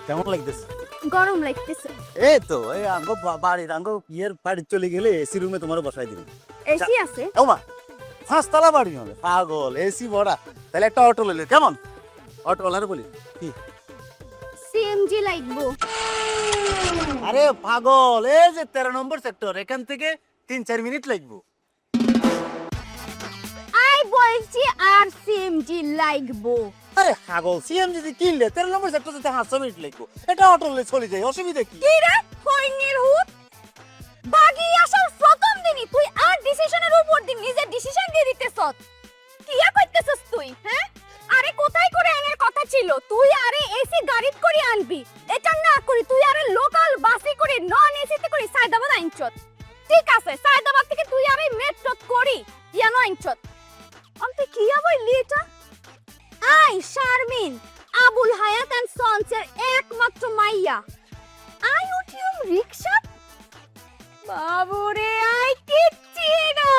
কেমন লাগতেছে? গরম লাগতেছে। এই তো এই আঙ্গ বাড়ির আঙ্গ ইয়ের বাড়ি চলে গেলে এসি রুমে তোমার বসাই দিবি। এসি আছে? ওমা 5 তলা বাড়ি হবে পাগল এসি ভরা। তাহলে একটা অটো লইলে কেমন? অটোওয়ালারে বলি কি? সিএমজি লাগবো। আরে পাগল এই যে 13 নম্বর সেক্টর এখান থেকে 3-4 মিনিট লাগবে। আই বলছি আর সিএমজি লাগবো। আরে পাগল সিএমজি দি কিনলে 13 নম্বর সেক্টর যেতে 5 মিনিট লাগবে। এটা অটো লইলে চলে যায় অসুবিধা কি? কি রে হইনির হুত? বাগি আসার প্রথম দিনই তুই আর ডিসিশনের উপর দিন নিজের ডিসিশন দিয়ে দিতেছস। কিয়া কইতেছস তুই হ্যাঁ? আরে কোথায় করে আনার কথা ছিল? তুই আরে এসি গাড়িত করে আনবি। এটা না করি তুই আরে লোকাল বাসে করে নন এসিতে করে সায়দাবাদ আইনছত। ঠিক আছে সায়দাবাদ থেকে তুই আরে মেট্রো করি ইয়ানো আইনছত। আমি কিয়া বললি এটা? আই শারমিন আবুল হায়াত এন্ড সন্সের একমাত্র মাইয়া। আই উঠিউম রিকশা। বাবুরে আই কিচ্ছি না।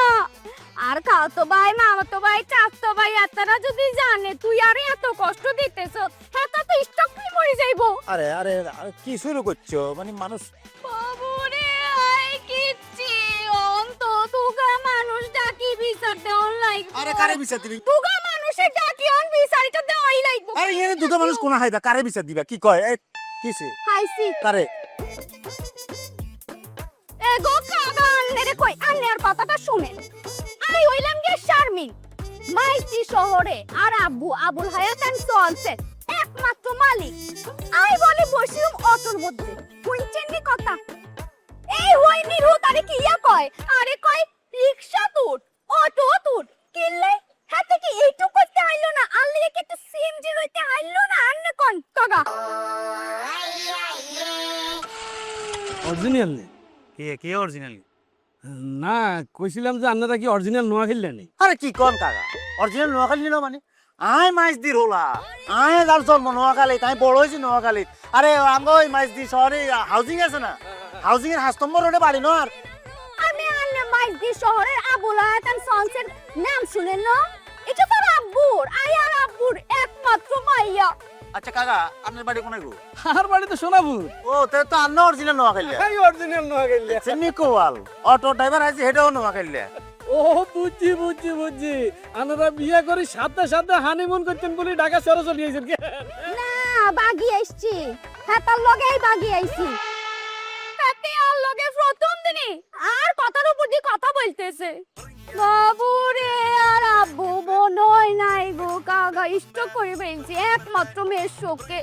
আর খাওতো ভাই মামাতো ভাই চাচতো ভাই এতরা যদি জানে তুই আরে এত কষ্ট দিতেছ হ্যাঁ তো স্টক ফ্রি মরে যাইবো। আরে আরে আরে, কি শুরু করছো মানে মানুষ বাবুরে আই কিচ্ছি অন্ত তুগা মানুষ ডাকি বিচার দেওয়ার লাগবে। আরে কারে বিচার দিবি? তুগা মানুষের ডাকি অন বিচারিটা দেওয়াই লাগবে। আরে এনে দুটো মানুষ কোন হাইবা কারে বিচার দিবা কি কয় এ কিছে হাইসি কারে এগো কাকা আন্নের কই আন্নের কথাটা শুনেন। আই হইলাম গে শারমিন মাইসি শহরে আর আব্বু আবুল হায়াত এন্ড সন্সের একমাত্র মালিক। আই বলে বসিউম অটোর মধ্যে শুনছেন নি কথা? এই হইনি রু তারে কিয়া কয়? আরে কয় রিকশা তুট অটো তুট কিনলে হাতে কি এইটুকু করতে আইলো না আল্লি কে তো সিএমজি রইতে আইলো না আন্নে কোন কাকা অরিজিনাল নেই কে কে অরিজিনাল? না কইছিলাম যে আপনারা কি অরিজিনাল নোয়া খেললেন নেই? আরে কি কোন কাকা অরিজিনাল নোয়াখালী নিল মানে আয় মাইজ দি রোলা আয় যার জন্ম নোয়াখালী তাই বড় হয়েছি নোয়াখালী। আরে আঙ্গ ওই মাইজ দি শহরে হাউজিং আছে না হাউজিং এর 5 নম্বর রোডে বাড়ি নয় আর আমি আন্নে মাইসদি শহরের আবুল হায়াত এন্ড সন্সের নাম শুনেন না? এটা তো আব্বুর আই আর আব্বুর একমাত্র মাইয়া। আচ্ছা কাকা আপনার বাড়ি কোনে গো? আর বাড়িতে সোনাপুর। ও তে তো আন্ন অরিজিনাল নোয়াখালী এই অরিজিনাল নোয়া খেললে। সেমি কোয়াল অটো ড্রাইভার আছে হেটাও নোয়াখালী। ও বুঝছি বুঝছি বুঝছি আপনারা বিয়ে করে সাথে সাথে হানিমুন করতেন বলে ঢাকা শহরে চলে গেছেন। না বাগি আইছি হাতার লগেই বাগি আইছি হাতে আর লগে প্রথম দিনে আর কথার উপর দিয়ে কথা বলতেছে। বাবু রে আর আব্বু বনই নাই গো কাকা স্টক করে ফেলছি একমাত্র মেয়ের শোকে।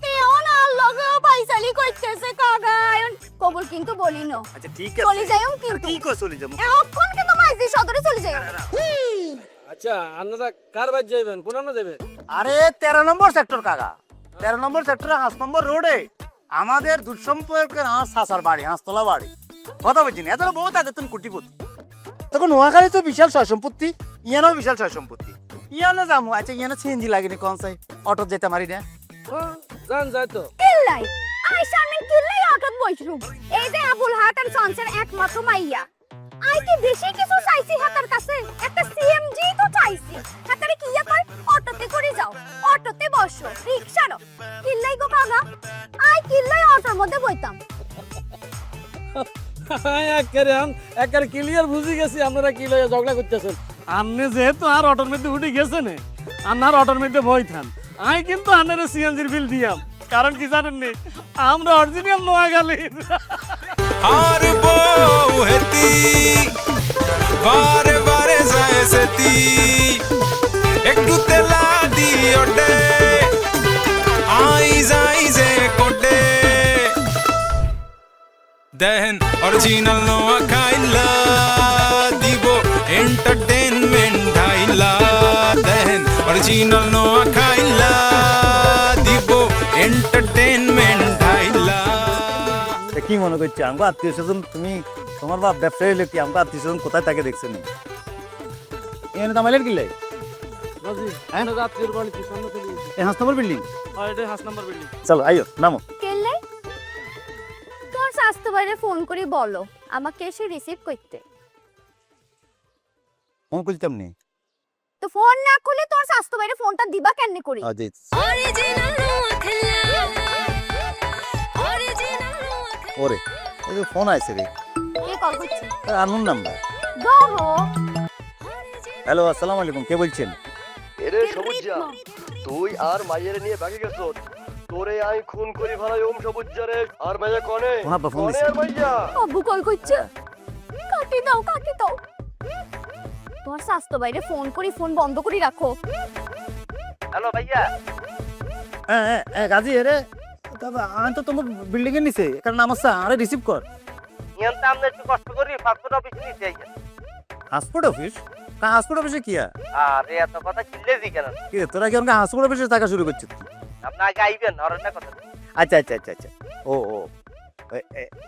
কেন আর লগে পয়সালি করতেছে কাকা কবুল কিন্তু বলি না। আচ্ছা ঠিক চলে যাইম কিন্তু কি কই চলে যাবো? এখন কিন্তু মাইজি সদরে চলে যাই। আচ্ছা আপনারা কার বাড়ি যাবেন কোনানো যাবেন? আরে 13 নম্বর সেক্টর কাকা 13 নম্বর সেক্টরে 5 নম্বর রোডে আমাদের দুঃসম্পর্কের সাসার বাড়ি হাঁসতলা বাড়ি। কথা বলছি না এত বহুত আছে তুমি কোটিপতি তখন নোয়াখালী তো বিশাল সয় সম্পত্তি ইয়ানো বিশাল সয় সম্পত্তি ইয়ানো যাবো। আচ্ছা ইয়ানো সিএনজি লাগেনি কোন সাই অটো যেতে মারি না যান যাই তো। কিল্লাই আই শারমিন কিল্লাই অটত বইছলুম এই যে আবুল হায়াত এন্ড সন্সের একমাত্র মাইয়া। আই কি বেশি কিছু চাইছি হাতার কাছে একটা সিএমজি তো চাইছি হাতারে কি কয় অটোতে করে যাও অটোতে বসো রিকশা নো কিল্লাই গো কাকা আই কিল্লাই অটোর মধ্যে বইতাম। একের ক্লিয়ার বুঝে গেছি আপনারা কি লইয়া ঝগড়া করতেছেন। আপনি যেহেতু আর অটোর মধ্যে উঠে গেছেন আপনার অটোর মধ্যে বই থান আমি কিন্তু আপনার সিএনজির বিল দিয়াম কারণ কি জানেন নি আমরা অরিজিনাল নোয়াখালী। আর বউ হেতি বারে বারে যায় সেতি একটু তেলা দিওটে আই যাই যে কোটে দেন অরিজিনাল নোয়া খাইলা দিব এন্টারটেইনমেন্ট ঢাইলা দেন অরিজিনাল নোয়া খাইলা দিব এন্টারটেইনমেন্ট ঢাইলা। কি মনে করছো আমগো আত্মীয় স্বজন তুমি তোমার বাপ ব্যবসায়ী লোক কি আমগো আত্মীয় স্বজন কোথায় তাকে দেখছেন এনে তামাইলের কিলাই রাত্রির বাড়ি কি সামনে চলে গেছে। এই 5 নম্বর বিল্ডিং এটা 5 নম্বর বিল্ডিং। চলো আইও নামো। কিল্লাই তোর স্বাস্থ্য বাইরে ফোন করে বলো আমাকে এসে রিসিভ করতে। ফোন করতাম নি তো ফোন না করলে তোর স্বাস্থ্য বাইরে ফোনটা দিবা কেন করে? আজ অরিজিনাল ওরে এই যে ফোন আইছে রে, কে কল করছে? Unknown number. ধরো। হ্যালো, আসসালামু আলাইকুম, কে বলছেন? এরে সবুজ্জা, তুই আর মাইয়ের নিয়ে বাকি গেছ। তোরে আই খুন করি ভালাই ওম সবুজ্জারে। আর মাইয়া কনে? কোন আব্বা ফোন কনে দিছে? আর মাইয়া? আব্বু কল করছে। কাটি দাও, কাটি দাও। তোমার স্বাস্থ্য বাইরে ফোন করি, ফোন বন্ধ করে রাখো। হ্যালো ভাইয়া, গাজী এরে আমি তো তোমার বিল্ডিং এর নিচে, কারণ আমার আরে রিসিভ কর। নিয়ন্ত্রণ আমরা একটু কষ্ট করি, পাসপোর্ট অফিসে নিতে আইয়া। হাসপাতাল অফিস? হাসপাতাল অফিসে কি আরে এত কথা চিল্লে দি কেন? কি তোরা কি আমাকে হাসপাতাল অফিসে থাকা শুরু করছিস? আপনি আগে আইবেন, অরণ্য কথা। আচ্ছা আচ্ছা আচ্ছা আচ্ছা, ও ও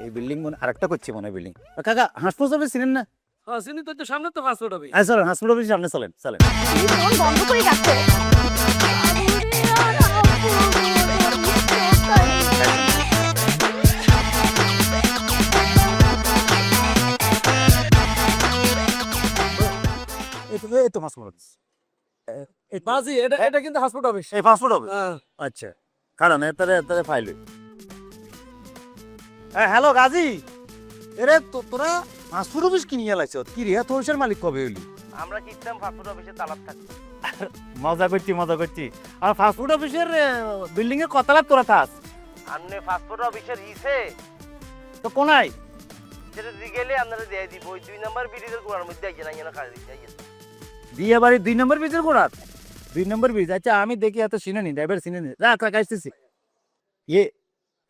এই বিল্ডিং মনে আরেকটা করছে মনে হয় বিল্ডিং। কাকা হাসপাতাল অফিস চিনেন না? হ্যাঁ চিনি তো, যে সামনে তো পাসপোর্ট হবে। আচ্ছা চলেন হাসপাতাল অফিসের সামনে চলেন চলেন। তুমি ফোন বন্ধ করে রাখো। এই তো হাসপাতাল অফিস। বাজি, এটা এটা কিন্তু পাসপোর্ট অফিস। এই পাসপোর্ট অফিস? হ্যাঁ। আচ্ছা, কারণ এটারে ফাইল। হ্যালো গাজী, এরে তোরা পাসপোর্ট অফিস কিনিয়ে লাইছ? কি রে, তোর অফিসের মালিক কবে হইলি? আমরা সিস্টেম পাসপোর্ট অফিসে তালাব থাকবো। মজা করছি মজা করছি। আর পাসপোর্ট অফিসের বিল্ডিং এর কতলা তোরা থাস? আপনি পাসপোর্ট অফিসের ইসে তো কোনায়? যেটা দিয়ে গেলে আপনারা দিয়ে দিব। ওই 2 নম্বর ব্রিজের গোড়ার মধ্যে আইয়া না, ইয়া কাজ দিতে আইয়া। বিয়ে বাড়ি 2 নম্বর ব্রিজের গোড়াত? 2 নম্বর ব্রিজ, আচ্ছা আমি দেখি এত চিনে নি, ড্রাইভার চিনে নি। রাখ রাখ আসতেছি।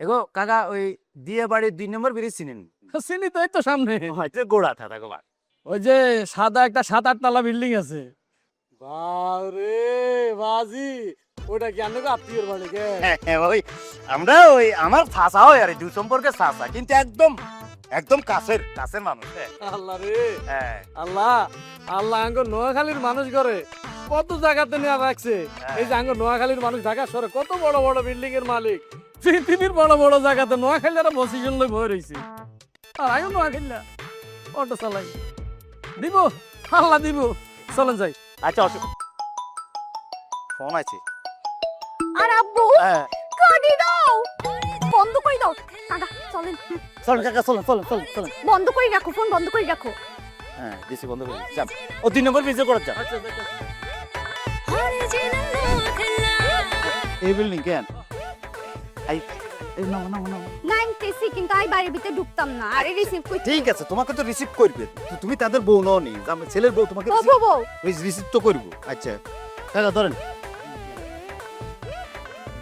এগো কাকা, ওই দিয়ে বাড়ি 2 নম্বর ব্রিজ চিনেন? চিনি তো, এই তো সামনে। হয়তো গোড়া থাকা গোবা। ওই যে সাদা একটা 7-8 তলা বিল্ডিং আছে। বারে বাজি, ওটা কি আপনাকে আত্মীয়র বাড়ি কে? ওই আমরা ওই আমার ফাঁসা হয় আরে দু সম্পর্কে ফাঁসা, কিন্তু একদম একদম কাছের কাছের মানুষ। আল্লাহ রে, হ্যাঁ আল্লাহ আল্লাহ আঙ্গ নোয়াখালীর মানুষ করে কত জায়গাতে নিয়ে রাখছে। এই যে আঙ্গ নোয়াখালীর মানুষ ঢাকা শহরে কত বড় বড় বিল্ডিং এর মালিক, পৃথিবীর বড় বড় জায়গাতে নোয়াখালীরা পজিশন লই বই রইছে। আর আঙ্গ নোয়াখালীরা অটো চালাই দিব, আল্লাহ দিব। চলেন যাই। আচ্ছা ফোন আছে। আর আব্বু হ্যাঁ কাটি দাও, বন্ধ করে দাও। কাকা চলেন, চল কাকা চলেন চলেন চলেন চলেন। বন্ধ করে রাখো, ফোন বন্ধ করে রাখো। হ্যাঁ দিছি বন্ধ করে যাব। ও 2 নম্বর ব্রিজে করে যা। আচ্ছা দেখো, এই বিল্ডিং কেন? এই না না না। নাইনতেছি, কিন্তু আমি বাড়ির ভিতরে ঢুকতাম না। আরে রিসিভ করছি। ঠিক আছে, তোমাকে তো রিসিভ করবে, তো তুমি তাদের বউ নও নি, আমার ছেলের বউ, তোমাকে বউ বউ রিসিভ তো করবো। আচ্ছা কাকা ধরেন।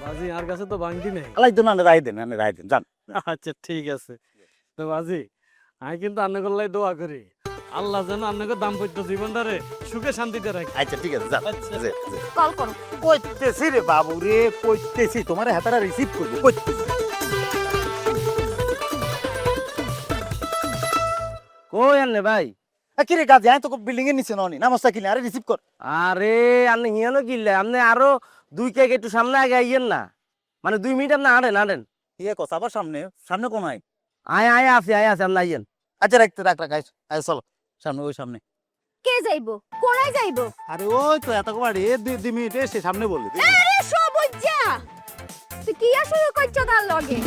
বাজি আর কাছে তো বাংটি নেই। আলাই তো না রাই দেন, রাই দেন জান। আচ্ছা ঠিক আছে। তো বাজি আমি কিন্তু আন্নাগোল্লাই দোয়া করি, আল্লাহ যেন আপনাকে দাম্পত্য জীবনটারে সুখে শান্তিতে রাখে। আচ্ছা ঠিক আছে যান। আচ্ছা। কল করো। কইতেছি রে বাবু রে, কইতেছি তোমার হাতারা রিসিভ করবো, কইতেছি। কই আনলে ভাই? কি রে গাছ, তো বিল্ডিং এর নিচে ননি নামস্তা কিনে, আরে রিসিভ কর। আরে আপনি হিয়ানো কিনলে, আপনি আরো 2 কেক একটু সামনে আগে আইয়েন না, মানে 2 মিনিট আপনি আড়েন। ইয়ে কথা আবার সামনে সামনে কোন হয়? আয় আছে আপনি আইয়েন। আচ্ছা রাখতে রাখ রাখ, আয় চলো সামনে, ওই সামনে। কে যাইবো? কোনায় যাইবো? আরে ওই তো এত বাড়ি 2 মিনিট এসে সামনে বললি। আরে সবুজা, তুই কি আসলে কইছ তার লগে?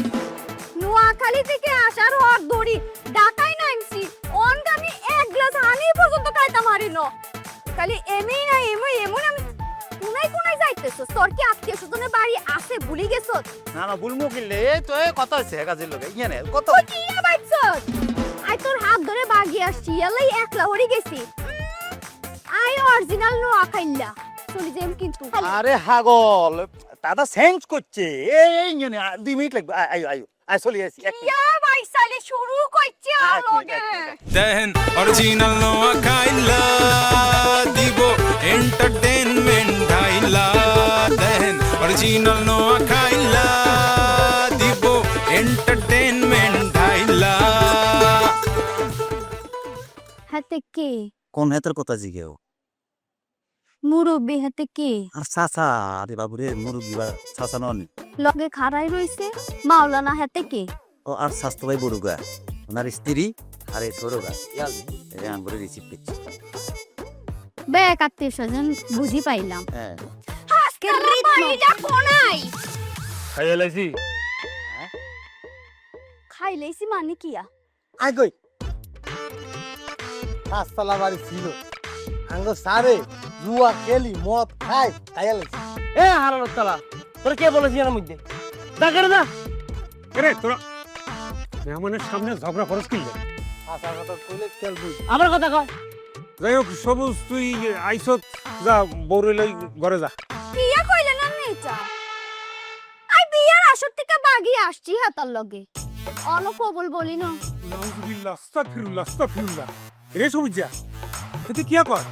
নোয়াখালী থেকে আসার হর দড়ি ঢাকায় নামছি, অনগামী 1 গ্লাস হানি পর্যন্ত খাইতে পারিনো। খালি এমই না এমন আমি কোনায় যাইতেছ? তোর কি আত্মীয় স্বজনের বাড়ি আছে ভুলি গেছ? না না ভুলমু কিনলে, এই তো এই কথা হচ্ছে কাজের লোকে ইয়ে নে কত। তুই কি বাইছ? আই তোর হাত ধরে বাগি আসছি, এলাই একলা হরি গেছি। আই অরিজিনাল নোয়াখাইলা চলি যাম কিন্তু। আরে হাগল দাদা চেঞ্জ করছে, এই ইয়ে নে 2 মিনিট লাগবে। আয় আয় আয় চলি আসি। ইয়া বাইসালে শুরু কইছে আর লগে। দেন অরিজিনাল নোয়া খাইলা দিব এন্টারটেইনমেন্ট ঢাইলা। দেন অরিজিনাল নোয়া খাইলা দিব এন্টারটেইনমেন্ট ঢাইলা। হাতে কে? কোন হেতের কথা জিগেও? মুরব্বি হাতে কে? আর চাচা, আরে বাবু রে মুরব্বি বা চাচা ননি। লগে খাড়াই রইছে মাওলানা হাতে কে? ও আর স্বাস্থ্য ভাই বড়ুগা, ওনার স্ত্রী আর এই ছোটগা এই আঙ্গুরে রিসিভ করছে। বেক আত্মীয় স্বজন বুঝি পাইলাম। হ্যাঁ আজকে বাড়িটা কোনায়? খাইয়া লাইছি খাই লইছি মানে কিয়া আই কই পাঁচতলা বাড়ি ছিল আঙ্গ সারে জুয়া খেলি মদ খাই তাইলে এ হারানোর তালা তোরা কে বলেছি এর মধ্যে ডাকের না রে তোরা মেহমানের সামনে ঝগড়া খরচ কিনলে আশা কথা কইলে তেল বুঝ আমার কথা কয় যাই হোক সবুজ তুই আইসত যা বউরে লই ঘরে যা কিয়া কইলেন না মেয়েটা আই বিয়ার আসর থেকে বাগি আসছি হাতার লগে অন কবল বলি না নাউজুবিল্লাহ আস্তাগফিরুল্লাহ আস্তাগফিরুল্লাহ রে সবুজা তুই কি কর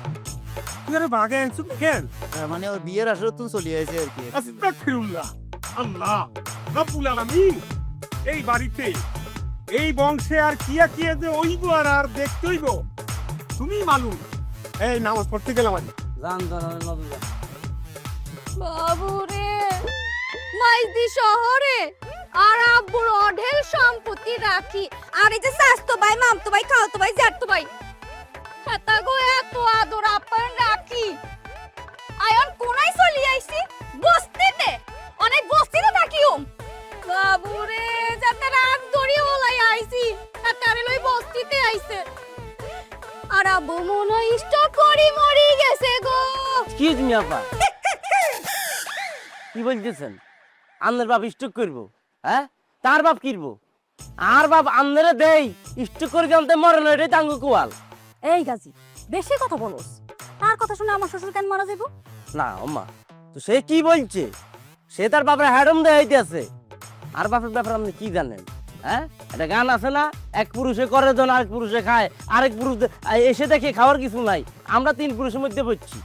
তুই আরে বাগে আনছিস কেন মানে ওর বিয়ের আসলে তুই চলে আইছে আর কি আস্তাগফিরুল্লাহ আল্লাহ রাব্বুল আলামিন এই বাড়িতে এই বংশে আর কিয়া কিয়া যে ওইব আর দেখতে হইব তুমি মালুম এই নামাজ পড়তে গেলাম আমি জান ধরনের নদুলা বাবুরে মাইদি শহরে আর আব্বুর অঢেল সম্পত্তি রাখি আর এই যে স্বাস্থ্য ভাই মামতো ভাই খাওতো ভাই জ্যাঠতো ভাই হাতা গো এত আদর আপ্যায়ন রাখি আয়ন কোনাই চলি আইছি বস্তিতে অনেক বস্তিতে থাকিও বাবুরে যাতে রাগ ধরি হলাই আইছি তারে লই বস্তিতে আইছে আর আব্বু মনে ইষ্ট করি মরি গেছে গো কি তুমি আপা কি বলতেছেন আন্নের বাপ স্টক করবো হ্যাঁ তার বাপ কিনবো আর বাপ আন্নারে দেই স্টক করে জানতে মরে না এটাই তাঙ্গ কোয়াল এই গাজি বেশি কথা বলোস তার কথা শুনে আমার শ্বশুর কেন মারা যাবো না আম্মা তো সে কি বলছে সে তার বাপের হ্যাডম দেখাইতে আছে আর বাপের ব্যাপারে আপনি কি জানেন হ্যাঁ একটা গান আছে না এক পুরুষে করে জন আরেক পুরুষে খায় আরেক পুরুষ এসে দেখে খাওয়ার কিছু নাই আমরা 3 পুরুষের মধ্যে পড়ছি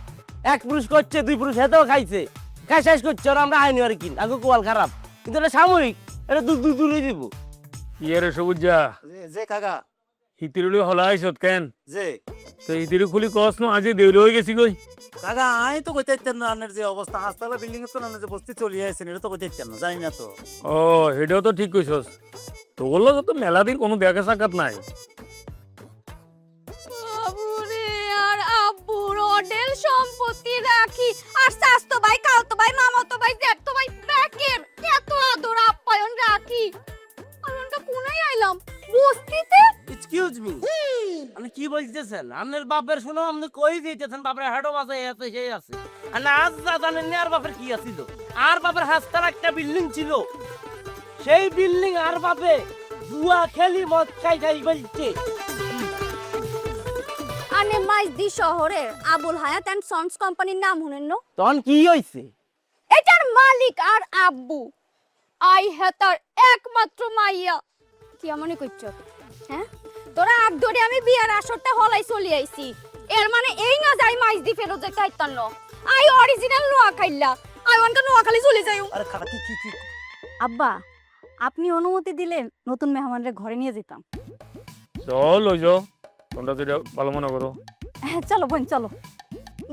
এক পুরুষ করছে 2 পুরুষ হেতেও খাইছে খাই শেষ করছে আর আমরা আইনি আর কি আগে কোয়াল খারাপ কিন্তু এটা সাময়িক এটা দূরে দিব ইয়ে সবুজ যা যে কাকা হিতিরুলি হলা আইসত কেন যে তো হিতিরু খুলি কস না আজি দেউরি হয়ে গেছি কই কাকা আই তো কইতে চাইতেন না আনের যে অবস্থা হাসপাতাল বিল্ডিং এর তো না যে বস্তি চলে আইছেন এটা তো কইতে চাইতেন না জানি না তো ও এটাও তো ঠিক কইছস তো বললো তো মেলা দিন কোনো দেখা সাক্ষাৎ নাই বাবুরে আর আব্বুর অঢেল সম্পত্তি রাখি আর স্বাস্থ্য ভাই খাওতো ভাই মামাতো ভাই জ্যাঠতো ভাই ব্যাকের এত আদর আপ্যায়ন রাখি আর ওটা কোনায় আইলাম বস্তিতে এক্সকিউজ মি আপনি কি বলতেছেন আপনার বাপের শুনো আপনি কই দিতেছেন বাপের হ্যাডম আছে এত সেই আছে আর না আজ যা জানেন না আর বাপের কি আছিল আর বাপের হাসতার একটা বিল্ডিং ছিল সেই বিল্ডিং আর বাপে জুয়া খেলি মদ খাই খাই বলছে আনে মাইজদি শহরের আবুল হায়াত এন্ড সন্স কোম্পানির নাম শুনেন না তখন কি হইছে এটার মালিক আর আব্বু আই হেতার একমাত্র মাইয়া কি মনে করছ হ্যাঁ তোরা আগ ধরে আমি বিয়ার আসরটা হলাই চলি আইছি এর মানে এই না যাই মাইজদি ফেরত যাইতে আইতান না আই অরিজিনাল নোয়া খাইলা আই ওয়ান্ট নোয়া খালি চলে যাইও আরে কাকা কি আব্বা আপনি অনুমতি দিলে নতুন মেহমানরে ঘরে নিয়ে যেতাম চল ওই যাও তোমরা যেটা ভালো মনে করো চলো বোন চলো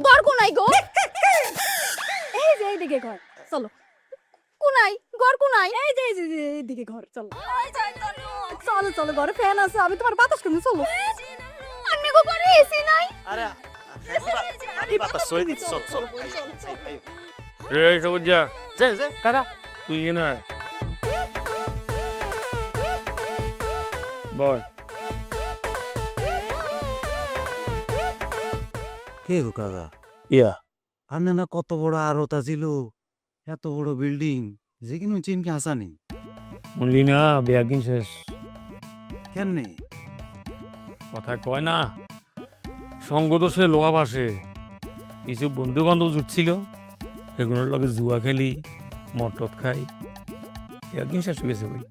ঘর কোনাই গো এই যে এইদিকে ঘর চলো কোনাই ঘর কোনাই এই যে এইদিকে ঘর চলো চলো চলো ঘরে ফ্যান আছে আমি তোমার বাতাস কিনে চলো আমি গো ঘরে এসি নাই আরে আমি বাতাস সই দিচ্ছি চল রে সবুজ যা যে কাকা তুই না বয় কে গো কাকা ইয়া আনে না কত বড় আরতা ছিল এত বড় বিল্ডিং যে কিনো চিনকে আসানি শুনলি না বিয়াকিন শেষ কেমনে কথা কয় না সঙ্গ তো সে লোহা বাসে কিছু বন্ধু বান্ধব জুটছিল সেগুলোর লগে জুয়া খেলি মটত খাই একদিন শেষ হয়ে গেছে বই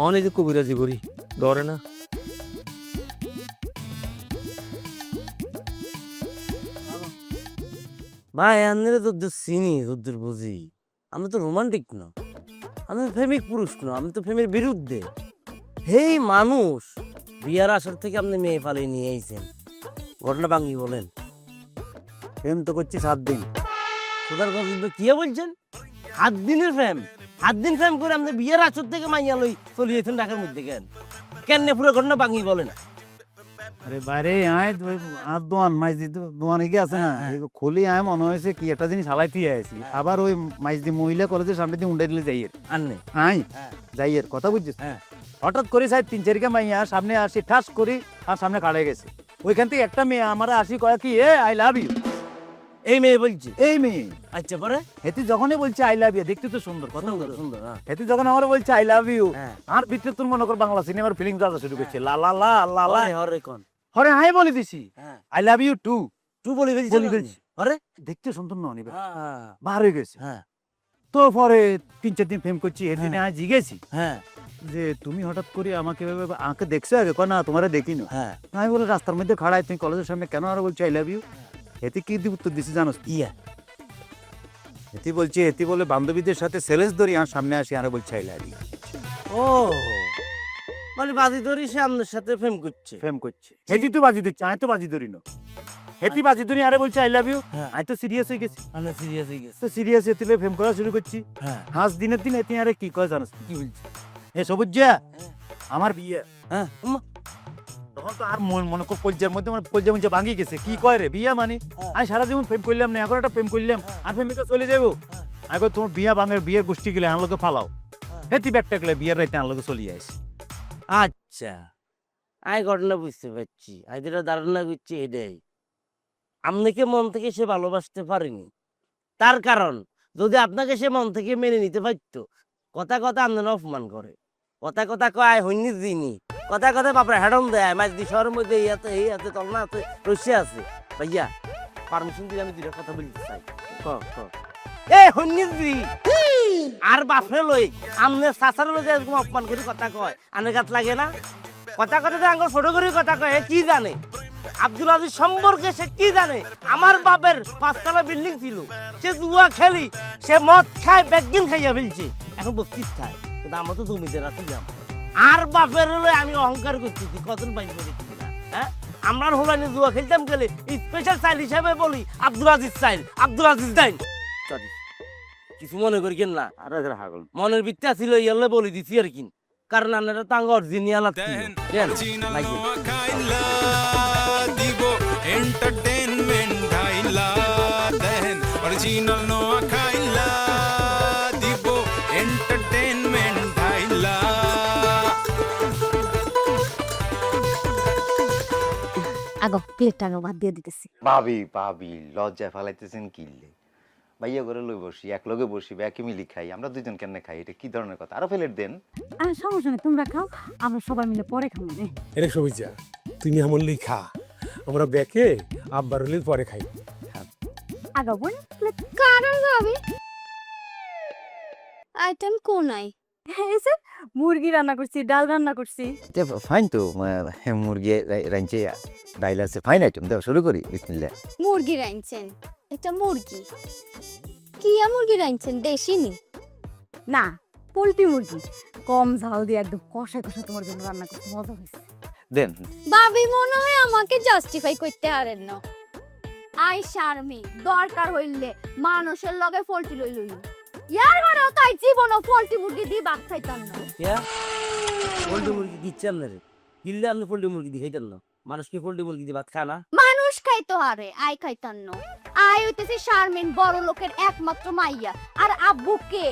অনেক যে কবিরাজি করি ধরে না ভাই আন্নের তো চিনি তোদের বুঝি আমি তো রোমান্টিক না আমি প্রেমিক পুরুষ না আমি তো প্রেমের বিরুদ্ধে হেই মানুষ বিয়ার আসর থেকে আপনি মেয়ে পালিয়ে নিয়ে আইছেন ঘটনা ভাঙ্গি বলেন প্রেম তো করছি 7 দিন সুদার কথা কি বলছেন 7 দিনের প্রেম 7 দিন প্রেম করে আপনি বিয়ার আসর থেকে মাইয়া লই চলিয়েছেন ঢাকার মধ্যে কেন পুরো ঘটনা ভাঙ্গি বলেন আরে বাইরে আয় আর দোয়ান মাইজি দোয়ানে কি আছে না খুলি আয় মনে হয়েছে কি একটা জিনিস হালাই দিয়ে আছি আবার ওই মাইজি মহিলা কলেজের সামনে দিয়ে উন্ডাই দিলে যাইয়ের আননে আই হ্যাঁ। যাইয়ের কথা বুঝছিস হ্যাঁ। হঠাৎ করে সাহেব 3-4 মাইয়া সামনে আসি ঠাস করি আর সামনে কাড়ে গেছে ওইখান থেকে একটা মেয়ে আমার আসি কয় কি এ আই লাভ ইউ এই মেয়ে বলছি এই মেয়ে আচ্ছা পরে হেতি যখনই বলছে আই লাভ ইউ দেখতে তো সুন্দর কথা সুন্দর সুন্দর হ্যাঁ। হেতি যখন আমার বলছে আই লাভ ইউ হ্যাঁ। আর ভিতরে তোর মনে কর বাংলা সিনেমার ফিলিংস আসা শুরু করছে লা লা লা লা লা হরে হরে কোন হরে হাই বলে দিছি হ্যাঁ আই লাভ ইউ টু তুই বলি ফেলছিস বলি ফেলছি। হরে দেখতে সুন্দর না অনিবা হ্যাঁ বার হয়ে গেছে হ্যাঁ তো পরে 3-4 দিন প্রেম করছি এদিনে আজ জিগেছি হ্যাঁ যে তুমি হঠাৎ করে আমাকে এভাবে আঁকে দেখছো আগে কয় না তোমারে দেখি না হ্যাঁ আমি বলে রাস্তার মধ্যে খাড়াই তুমি কলেজের সামনে কেন আর বলছো আই লাভ ইউ এতে কি দি উত্তর দিছি জানো ইয়া এতে বলছে এতে বলে বান্ধবীদের সাথে সেলেস ধরি আর সামনে আসি আর বলছে আই লাভ ইউ ও বলি বাজি ধরি সে আপনার সাথে প্রেম করছে প্রেম করছে হেতি তো বাজি দিচ্ছে আমি তো বাজি ধরি না হেতি বাজি ধরি আরে বলছে আই লাভ ইউ হ্যাঁ। আমি তো সিরিয়াস হয়ে গেছি মানে সিরিয়াস হয়ে গেছে তো সিরিয়াস এতে প্রেম করা শুরু করছি হ্যাঁ হাঁস দিনের দিন এতে আরে কি কয় জানো কি বলছে এ সবুজা আমার বিয়ে হ্যাঁ উম্মা, তখন তো আর মনে কর কলজার মধ্যে মানে কলজা মঞ্জা ভাঙি গেছে কি কয় রে বিয়া মানে আমি সারা জীবন প্রেম করলাম না এখন একটা প্রেম করলাম আর প্রেমিকা চলে যাবো এখন তোমার বিয়া ভাঙের বিয়ের গোষ্ঠী গেলে আনলোকে ফালাও হেতি ব্যাগটা গেলে বিয়ের রাইতে আনলোকে চলিয়ে আসি আচ্ছা আই ঘটনা বুঝতে পারছি আই যেটা ধারণা করছি এটাই আপনাকে মন থেকে সে ভালোবাসতে পারেনি তার কারণ যদি আপনাকে সে মন থেকে মেনে নিতে পারতো কথা কথা আপনারা অপমান করে কথা কথা কয় হইনি দিনি কথা কথা বাপরে হেডন দেয় মাছ দি শহরের মধ্যে এই আছে তলনা আছে রসিয়া আছে ভাইয়া পারমিশন দিলে আমি দুটো কথা বলতে চাই এ হইনি দি আর বাপরে লই আমনে সাসার লই এরকম অপমান করে কথা কয় আনে গাছ লাগে না কথা কথা আঙ্গুর ফটো করে কথা কয় এ কি জানে আব্দুল আজিজ সম্পর্কে সে কি জানে আমার বাপের 5তলা বিল্ডিং ছিল সে জুয়া খেলি সে মদ খায় ব্যাগিন খাইয়া ফেলছে এখন বস্তির খায় কিন্তু আমরা তো জমিতে রাখি যাম আর বাপের হলে আমি অহংকার করতেছি কতদিন পাইছি দেখছি না হ্যাঁ আমরা হোলানি জুয়া খেলতাম গেলে স্পেশাল চাইল হিসাবে বলি আব্দুল আজিজ চাইল আব্দুল আজিজ দেন সরি কিছু মনে করি কেন না আরে হাগল মনের ভিত্তি ছিল ইয়ালে বলে দিছি আর কি কারণ আপনারা তাঙ্গ অরিজিনাল দেন অরিজিনাল নোয়া খাইলা দিব এন্টারটেইনমেন্ট ঢাইলা দেন অরিজিনাল নোয়া খাইলা দিব এন্টারটেইনমেন্ট ঢাইলা আগো প্লেটটা আগো বাদ দিয়ে দিতেছি ভাবি ভাবি লজ্জায় ফালাইতেছেন কিনলে ভাইয়া করে লই বসি এক লগে বসি একই মিলি খাই আমরা দুজন কেন খাই এটা কি ধরনের কথা আরো প্লেট দেন আর সমস্যা নেই তোমরা খাও আমরা সবাই মিলে পরে খাবো নে এরে সবিজা তুমি আমার লি খা আমরা বেকে আব্বার হলে পরে খাই আগো বোন কারণ যাবে আইটেম কোনাই এসে মুরগি রান্না করছি ডাল রান্না করছি ফাইন তো মুরগি রাঁধছে ডাইল আছে ফাইন আইটেম দাও শুরু করি বিসমিল্লাহ মুরগি রাইনছেন এটা মুরগি কি মুরগি রাইনছেন দেশি নি না পোলট্রি মুরগি কম ঝাল দিয়ে একদম কষায় কষায় তোমার জন্য রান্না করতে মজা হয়েছে দেন ভাবি মনে হয় আমাকে জাস্টিফাই করতে পারেন না আই শারমি দরকার হইলে মানুষের লগে পোলট্রি লই লই ইয়ার ঘরেও তাই জীবনও পোলট্রি মুরগি দিয়ে ভাত খাইতাম না পোল্ট্রি মুরগি দিচ্ছে আপনারে কিনলে আপনি পোল্ট্রি মুরগি দিয়ে খাইতেন না মানুষ কি পোল্ট্রি মুরগি দিয়ে ভাত খায় না মানুষ খাইতো হারে আই খাইতাম না আই হইতেছে শারমিন বড় লোকের একমাত্র মাইয়া আর আব্বু কে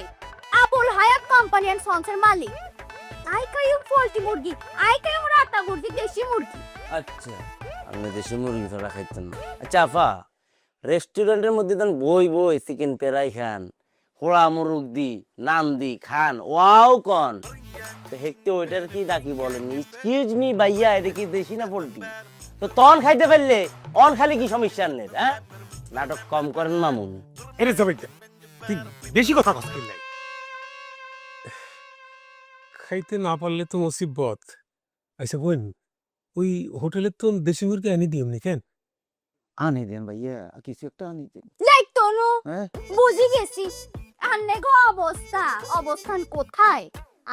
আবুল হায়াত কোম্পানি এন্ড সন্সের মালিক আই খাইও পোলট্রি মুরগি আই খাইও রাতা মুরগি দেশি মুরগি আচ্ছা আপনি দেশি মুরগি ছাড়া খাইতেন না আচ্ছা আপা রেস্টুরেন্টের মধ্যে দেন বই বই চিকেন পেরাই খান পোড়া মুরগ দি নান দি খান ওয়াও কন তো হেকতে ওইটার কি ডাকি বলেন এক্সকিউজ মি ভাইয়া এটা কি দেশি না পোল্ট্রি তো তন খাইতে পারলে অন খালি কি সমস্যা নেই হ্যাঁ নাটক কম করেন মামুন এরে সবিজা তুই বেশি কথা কস কিনলাই খাইতে না পারলে তো মুসিবত আচ্ছা বোন ওই হোটেলের তো দেশি মুরগি আনি দিও নি কেন আনি দেন ভাইয়া কিছু একটা আনি দেন লাইতো নো হ্যাঁ বুঝি গেছি আন্নে গো অবস্থা অবস্থান কোথায়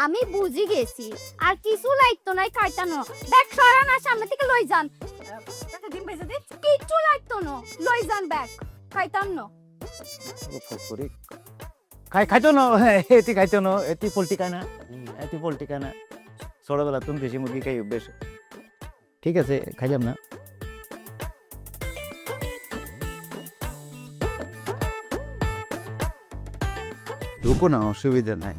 আমি বুঝি গেছি আর কিছু লাগতো নাই খাইতানো ব্যাগ সরান আর সামনে থেকে লই যান ডিম ভেজে দে কিচ্ছু লাগতো না লই যান ব্যাগ খাইতাম না করে খাইতো না এটি খাইতো না এটি পোল্ট্রি খায় না এটি পোল্ট্রি খায় না ছোটবেলা তুমি দেশি মুরগি খাই অভ্যেস ঠিক আছে খাইলাম না। ঢুকো না, অসুবিধা নাই।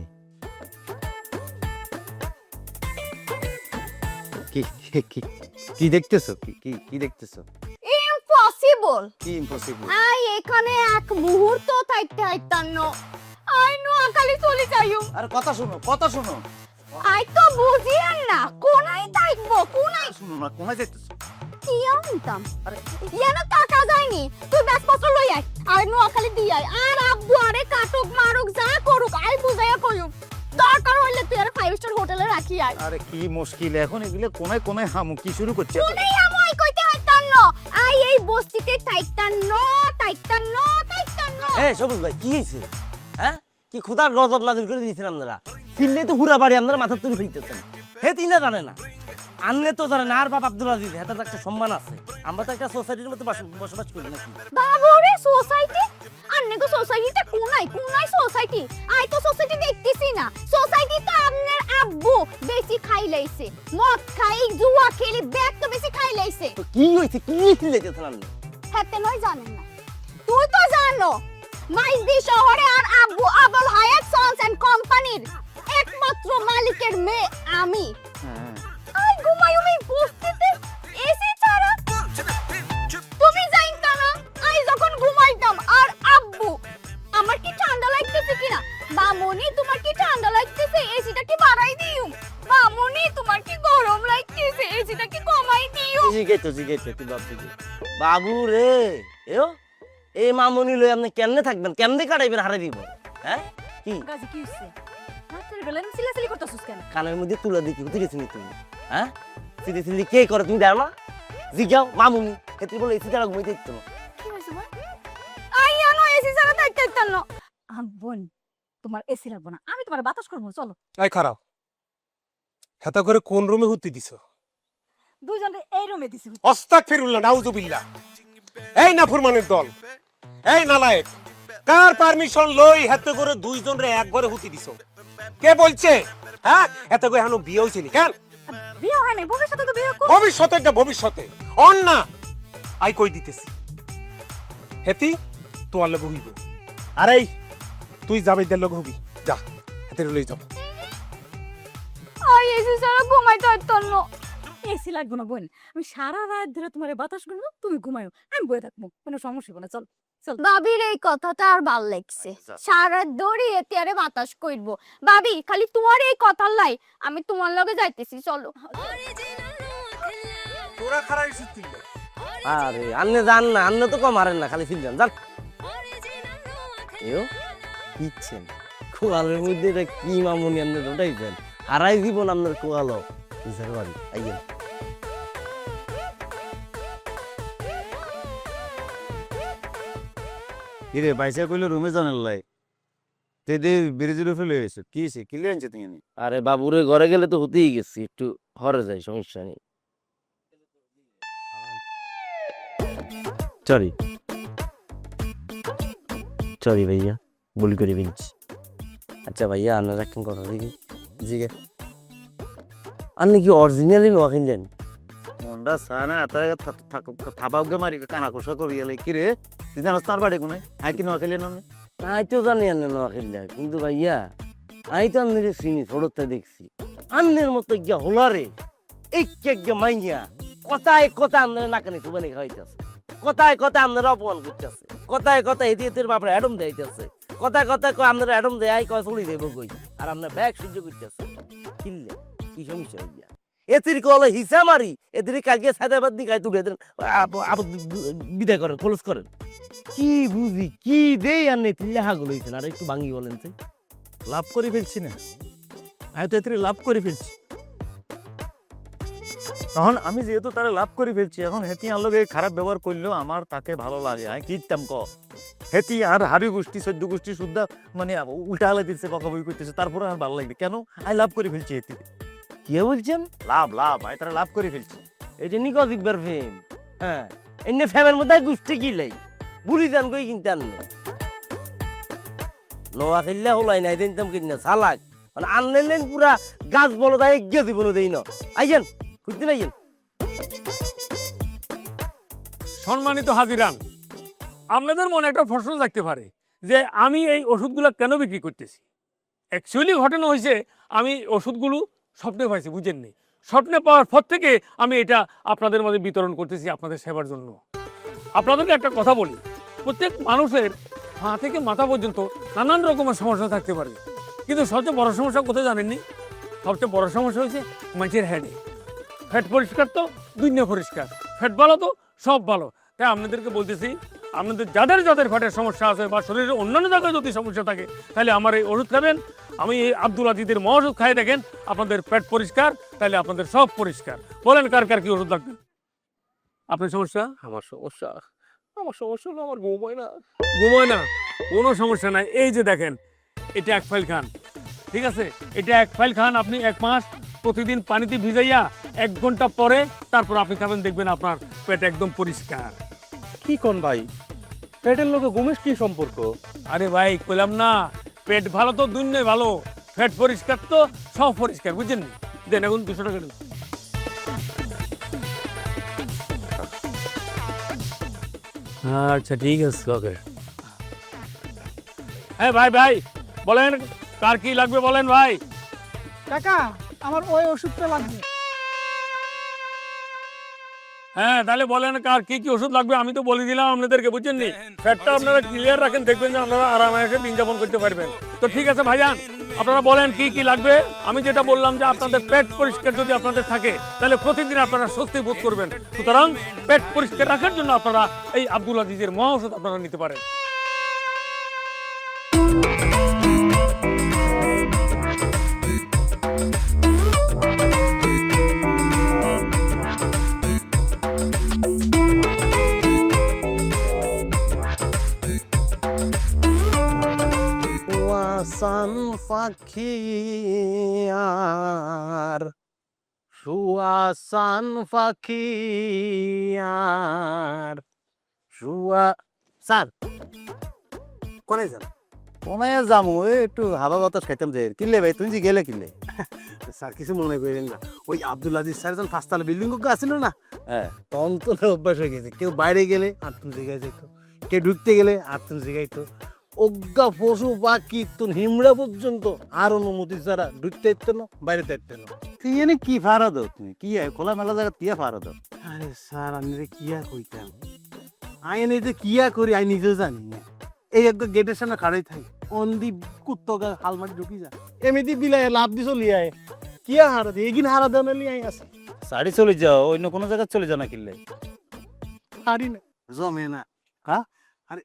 কি কি কি কি দেখতেছো? কি কি কি দেখতেছো? ইম্পসিবল। কি ইম্পসিবল? আই এখানে এক মুহূর্ত থাকতে হাইতান্ন আই নোয়াখালী চলে যাইও। আর কথা শোনো, কথা শোনো, আই তো বুঝিয়েন না কোনাই থাকবো, কোনাই শুনো না, কোথায় যাইতেছো? কি আনতাম ইয়ান টাকা যায়নি, তুই ব্যাগপত্র লই আয় আর নোয়াখালী দিয়ে আয়। আর আব্বু আরে কাটুক মারুক যা করুক আই বুঝাইয়া কইম, দরকার হইলে তুই আর 5 স্টার হোটেলে রাখি আয়। আরে কি মুশকিল এখন এগুলো কোনায় কোনায় হামু কি শুরু করছে? কোনাই আমই কইতে হাইতান্ন আই এই বস্তিতে থাকতান্ন থাকতান্ন থাকতান্ন। এ সবুজ ভাই কি হয়েছে? হ্যাঁ কি খুদার গজব নাজিল করে দিয়েছেন আপনারা? ফিরলে তো হুরা বাড়ি আপনারা মাথার তুলে ফেলতেছেন। হে তিনা জানে না, আনলে তো জানে না। আর বাপ আব্দুল আজিজ হেতার তো একটা সম্মান আছে। আমরা তো একটা সোসাইটির মধ্যে বসবাস করি নাকি? বাবারে সোসাইটি আন্নে গো সোসাইটিটা কোনাই কোনাই সোসাইটি আই তো সোসাইটি দেখতেছি না। সোসাইটি তো আপনার আব্বু বেশি খাই লাইছে, মদ খাই জুয়া খেলি ব্যাগ তো বেশি খাই লাইছে। তো কি হয়েছে? কি লেগেছেন আপনি? হাতে নয় জানেন না, তুই তো জানো মাইজদি শহরে আর আব্বু আবুল হায়াত সন্স এন্ড কোম্পানির একমাত্র মালিকের মেয়ে আমি। আই ঘুমাইও এই বস্তিতে এসি ছাড়া। তুমি জানতা না আই যখন ঘুমাইতাম আর আব্বু আমার কি ঠান্ডা লাগতেছে কিনা, মামুনি তোমার কি ঠান্ডা লাগতেছে এসিটা কি বাড়াই দিও, মামুনি তোমার কি গরম লাগতেছে এসিটা কি কমাই দিও। জিগাইতো তুই বাবু রে। এও এই মামুনি লই আপনি কেমনে থাকবেন? কেমনে কাটাইবেন? হারাই দিব। হ্যাঁ কি গাজি কি হইছে? রাতের বেলা চিল্লাচিল্লি করতেছস কেন? কানের মধ্যে তুলা দেখি কোথায় গেছিনি তুমি? হ্যাঁ সিলি কে করে তুমি দাও না? জিগাও মামুনি এতে বলে এসি ছাড়া ঘুমাইতে দিত না। কি হইছে বল? আই আনো এসি ছাড়া থাকতে না। বোন তোমার এসি লাগবে না, আমি তোমার বাতাস করবো চলো। এই খারাপ হেতা করে কোন রুমে হুতি দিছো? দুইজনে এই রুমে দিছি। আস্তাগফিরুল্লাহ নাউজুবিল্লাহ। এই নাফরমানের দল, এই নালায়েক, কার পারমিশন লই হেতে করে দুইজন রে এক ঘরে হুতি দিছো? কে বলছে? হ্যাঁ এত করে হানো বিয়ে হইছে নি কেন? বিয়ে হয় নাই, ভবিষ্যতে তো বিয়ে করব। ভবিষ্যতে একটা ভবিষ্যতে অন না আই কই দিতেছি হেতি তোয়ার লগে হইব। আরে তুই যাবে দের লগে হবি, যা হেতে লই যাও। আই এসি ছাড়া ঘুমাইতে পারতাম না। এসি লাগবে না বোন, আমি সারা রাত ধরে তোমার বাতাস করবো, তুমি ঘুমাইও, আমি বয়ে থাকবো, কোনো সমস্যা হবে না। চল চল। বাবির এই কথাটা আর ভাল লাগছে, সারা দড়ি এতে আরে বাতাস করব। বাবি খালি তোমার এই কথার লাই আমি তোমার লগে যাইতেছি, চলো। তোরা খারাই সুতিল আরে আন্নে জান না, আন্নে তো কম মারেন না, খালি ফিল যান জান। এও কিচ্ছেন কোয়ালের মধ্যে এটা কি মামুনি আন্নে ওটাইছেন? হারাই জীবন আপনার কোয়ালো বুঝার বাড়ি আইয়েন। কিরে বাইসা কইলো রুমে জানার লাই তে দে বিরিজুরে ফেলে হয়েছে কি হয়েছে? কি লিয়ে আনছে তুমি? আরে বাবুরে ঘরে গেলে তো হতেই গেছি, একটু হরে যাই, সমস্যা নেই। সরি সরি ভাইয়া, ভুল করে ফেলছি। আচ্ছা ভাইয়া আপনার একটা কথা দেখি জিগে, আপনি কি অরিজিনালি নোয়া কিনলেন? মন্ডা সানা তার থাপাউকে মারি কানা কোষা করি এলে কি রে তুই জানাস তার বাড়ি কোনে? আই কি নোয়া খেলে না? আমি তো জানি আপনি নোয়া কিনলেন, কিন্তু ভাইয়া আমি তো আপনার চিনি, ছোটতে দেখছি আপনার মতো গিয়া হোলারে এক মাইয়া কথায় কথা আপনার নাকানি সুবানি খাওয়াইতেছে, কথায় কথা আপনারা অপমান করতেছে, কথায় কথা এদিকে বাপরা অ্যাডম দেখাইতেছে, কথায় কথায় কয় আপনারা অ্যাডম দেয় কয় চলি দেবো কই, আর আপনার ব্যাগ সহ্য করতেছে। কিনলে কি সমস্যা হইয়া? এতির কলে হিসা মারি এদের কালকে সাদাবাদ দিকে তুলে দেন, বিদায় করেন, খোলস করেন। কি বুঝি কি দেই আর নেই লেহাগুলো হয়েছেন, আর একটু ভাঙ্গি বলেন তো। লাভ করে ফেলছি না, আমি তো এতে লাভ করে ফেলছি। তখন আমি যেহেতু তারা লাভ করে ফেলছি, এখন হেতি আমার লগে খারাপ ব্যবহার করলেও আমার তাকে ভালো লাগে। আমি কি দিতাম ক হেতি আর হাবি গোষ্ঠী 14 গোষ্ঠী শুদ্ধা মানে উল্টা হালা দিচ্ছে, বকাবকি করতেছে, তারপরে আমার ভালো লাগবে কেন? আমি লাভ করে ফেলছি হেতি। কি বলছেন? লাভ লাভ আমি তারা লাভ করে ফেলছি। এটা নি কদিকবার ফেম। হ্যাঁ এনে ফেমের মধ্যে গুষ্টি কিলাই বুড়ি যান কই কিনতে আনলে নোয়া খেললে হলাই নাই দিনতাম কিনা সালাক মানে আনলেন পুরা গাছ বলো তাই এগিয়ে দিব দেই না। আইয়েন খুঁজতে নাইয়েন। সম্মানিত হাজিরান, আপনাদের মনে একটা প্রশ্ন থাকতে পারে যে আমি এই ওষুধগুলো কেন বিক্রি করতেছি। অ্যাকচুয়ালি ঘটনা হয়েছে, আমি ওষুধগুলো স্বপ্নে পাইছি, বুঝেননি। স্বপ্নে পাওয়ার পর থেকে আমি এটা আপনাদের মধ্যে বিতরণ করতেছি আপনাদের সেবার জন্য। আপনাদেরকে একটা কথা বলি, প্রত্যেক মানুষের পা থেকে মাথা পর্যন্ত নানান রকমের সমস্যা থাকতে পারে, কিন্তু সবচেয়ে বড় সমস্যা কোথায় জানেননি? সবচেয়ে বড় সমস্যা হচ্ছে মানুষের হেডে। ফ্যাট পরিষ্কার তো দুনিয়া পরিষ্কার, ফ্যাট ভালো তো সব ভালো। তাই আপনাদেরকে বলতেছি, আপনাদের যাদের যাদের ফ্যাটের সমস্যা আছে বা শরীরের অন্যান্য জায়গায় যদি সমস্যা থাকে, তাহলে আমার এই ওষুধ খাবেন। আমি এই আব্দুল আজিজের মহা ওষুধ খাই দেখেন, আপনাদের পেট পরিষ্কার, তাহলে আপনাদের সব পরিষ্কার। বলেন কার কার কি ওষুধ লাগবে? আপনার সমস্যা? আমার সমস্যা হলো আমার ঘুম হয় না। ঘুমোয় না? কোনো সমস্যা নাই। এই যে দেখেন, এটা এক ফাইল খান, ঠিক আছে? এটা এক ফাইল খান আপনি 1 মাস, প্রতিদিন পানিতে ভিজাইয়া 1 ঘন্টা পরে তারপর আপনি খাবেন, দেখবেন আপনার পেট একদম পরিষ্কার। কি কোন ভাই, পেটের লোকে ঘুমের কি সম্পর্ক? আরে ভাই কইলাম না, পেট ভালো তো দুনিয়ায় ভালো, পেট পরিষ্কার তো সব পরিষ্কার, বুঝছেন? দেন এখন 200 টাকা দেন। আচ্ছা ঠিক আছে, ওকে। হ্যাঁ ভাই ভাই বলেন কার কি লাগবে বলেন ভাই। কাকা আমার ওই ওষুধটা লাগবে। হ্যাঁ তাহলে বলেন কার কি কি ওষুধ লাগবে, আমি তো বলে দিলাম আপনাদেরকে, বুঝছেন নি? পেটটা আপনারা ক্লিয়ার রাখেন, দেখবেন যে আপনারা আরামে এসে দিন যাপন করতে পারবেন। তো ঠিক আছে ভাইজান, আপনারা বলেন কি কি লাগবে। আমি যেটা বললাম যে আপনাদের পেট পরিষ্কার যদি আপনাদের থাকে, তাহলে প্রতিদিন আপনারা স্বস্তি বোধ করবেন। সুতরাং পেট পরিষ্কার রাখার জন্য আপনারা এই আব্দুল আজিজের মহা ওষুধ আপনারা নিতে পারেন। ওয়াসান পাখি আর সুয়াসান পাখি আর স্যার কোনে যান? কোনে যামু, একটু হাওয়া বাতাস খাইতাম। যে কিনলে ভাই, তুমি যে গেলে কিনলে? স্যার কিছু মনে করেন না, ওই আব্দুল আজিজ স্যার যখন 5 তলা বিল্ডিং আসছিল না, হ্যাঁ, তখন তো অভ্যাস হয়ে গেছে। কেউ বাইরে গেলে আটতুন জায়গায় যেত, কেউ ঢুকতে গেলে আটতুন জায়গায় তো অজ্ঞা পশু পাখি তুন হিমড়া পর্যন্ত আর অনুমতি ছাড়া ঢুকতে ইতো না, বাইরে ইতো না। তুই এনে কি ফারা দাও? তুমি কি খোলা মেলা জায়গা তিয়া ফারা দাও? আরে স্যার আমি কিয়া কইতাম, আইন এই যে কিয়া করি আই নিজেও জানি না। এই একদম গেটের সামনে খাড়াই থাকি, অন্দি কুত্তগা হালমাটি ঢুকি যায়, এমনি বিলাই লাভ দি চলি আয়। কিয়া হারা দি এগিন হারা দেওয়া নিয়ে আই আছে। সারি চলে যাও, অন্য কোনো জায়গায় চলে যাও না কিনলে? হারি না জমে না। হ্যাঁ আরে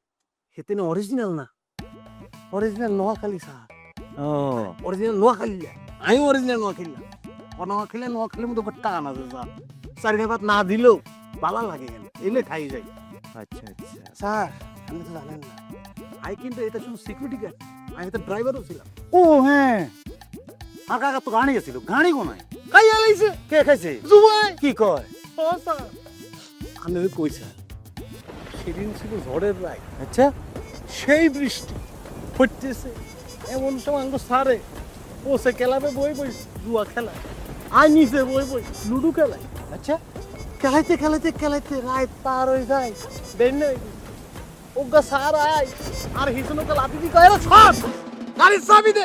হেতে না অরিজিনাল না, অরিজিনাল নোয়াখালী স্যার। ও অরিজিনাল নোয়াখালী, আমি অরিজিনাল নোয়াখালী না। নোয়াখালীর মতো টাকা না স্যার, চারি ভাত না দিলেও ভালো লাগে, কেন এলে খাই যাই। আচ্ছা আচ্ছা। স্যার আপনি তো জানেন না, আমি কিন্তু এটা শুধু সিকিউরিটি গার্ড, আমি তো ড্রাইভারও ছিলাম। ও হ্যাঁ, আর কাকা তো গাড়ি গেছিল, গাড়ি কোনায় খাই আলাইছে। কে খাইছে? জুবাই কি কয়? ও স্যার আমি কই স্যার, সেদিন ছিল ঝড়ের রায়। আচ্ছা, সেই বৃষ্টি পড়তেছে, এমন সময় আমাকে স্যারে বসে খেলাবে বই বই জুয়া খেলায়, আর নিচে বই বই লুডু খেলায়। আচ্ছা, খেলাইতে খেলাইতে খেলাইতে রাত পার হয়ে যায়, বের নেই ওগা স্যার আয় আর হিসনকে লাঠি দি কয়, সব গাড়ির চাবি দে।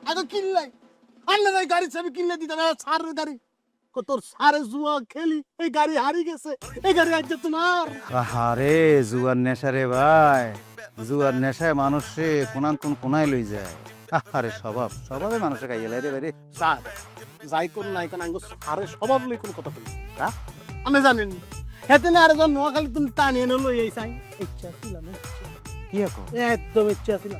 আগে কিনলাই আনলে নাই গাড়ির চাবি, কিনলে দিতে না স্যারের গাড়ি। তোর সারে জুয়া খেলি, এই গাড়ি হারিয়ে গেছে, এই গাড়ি আজ তোমার। আরে জুয়ার নেশা রে ভাই, জুয়ার নেশায় মানুষে কোনান কোন কোনায় লই যায়। আরে স্বভাবে মানুষে খাইয়ে লাই রে ভাই রে। স্যার যাই কোন নাই কেন আঙ্গ সারে স্বভাব লই কোন কথা বলি, আমি জানেন হেতে না আর জন নোয়াখালী তুমি টানিয়ে এনে লই এই চাই। ইচ্ছা ছিল না, কি এখন? একদম ইচ্ছা ছিল।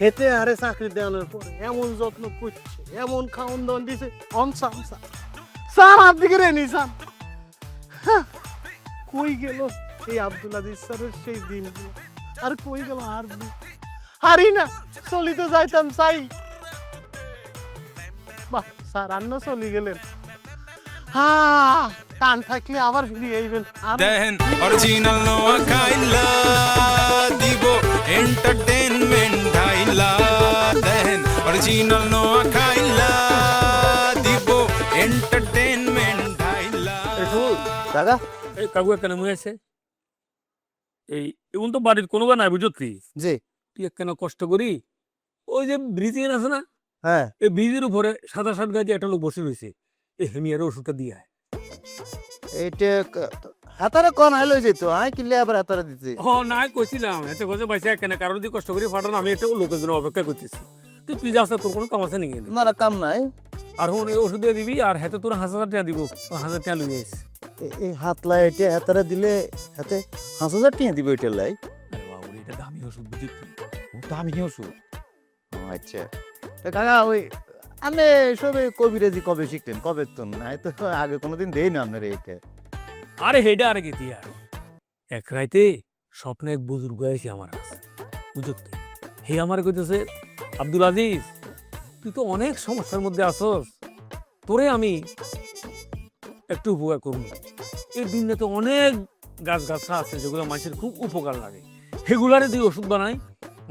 হেতে আরে চাকরি দেওয়ানোর পরে এমন যত্ন করছে, এমন খাওয়ান দাওয়ান দিছে, অনসাম স্যার আপনি কে রেনি স্যার। কই গেল এই আব্দুল আজিজ স্যারের সেই দিনগুলো, আর কই গেল? আর হারি না, চলি তো যাইতাম চাই। বাহ স্যার আন্ন চলি গেলেন, হ্যাঁ টান থাকলে আবার ফিরে আইবেন। দেন অরিজিনাল নোয়া খাইলা দিব এন্টারটেইনমেন্ট ঢাইলা, দেন অরিজিনাল নোয়া খাইলা দিব এন্টারটেইনমেন্ট ঢাইলা। কাকা এই কাকু কেন মনে আছে এই এমন তো বাড়ির কোনো নাই বুঝতি জি তুই কেন কষ্ট করি ওই যে ব্রিজ আছে না হ্যাঁ এই ব্রিজের উপরে সাদা সাত গাছে একটা লোক বসে রয়েছে এই হেমিয়ার ওষুধটা দিয়ে আয়। এইটা হাতারে কোন আইলো যেত আই কিলে আবার হাতারে দিতে ও নাই কইছিলাম এতে কথা পাইছে কেন কারণ দিয়ে কষ্ট করে ফাটানো আমি একটা লোকের জন্য অপেক্ষা করতেছি তুই যাস না, তোর কোনো কাম আছে নাকি না কাম নাই আর হুন এই ওষুধ দিয়ে দিবি আর হাতে তোর 1000 টাকা দিব 1000 টাকা লইয়ে আইস। এই হাত লাই এটা হাতারে দিলে হাতে 5000 টাকা দিব এটা লাই আরে বাবু এটা দামি ওষুধ বুঝি দামি ওষুধ আচ্ছা কাকা ওই আপনি সবে কবিরাজি কবে শিখতেন কবে তো নাই তো আগে কোনোদিন দেই না আপনার এইটা আরে হেডা আর কি দিয়া এক রাইতে স্বপ্নে এক বুজুর্গ এসে আমার কাছে বুঝতে হে আমার কইতেছে আব্দুল আজিজ তুই তো অনেক সমস্যার মধ্যে আসস তোরে আমি একটু উপকার করবো এই দুনিয়াতে অনেক গাছগাছা আছে যেগুলো মানুষের খুব উপকার লাগে সেগুলারে তুই ওষুধ বানাই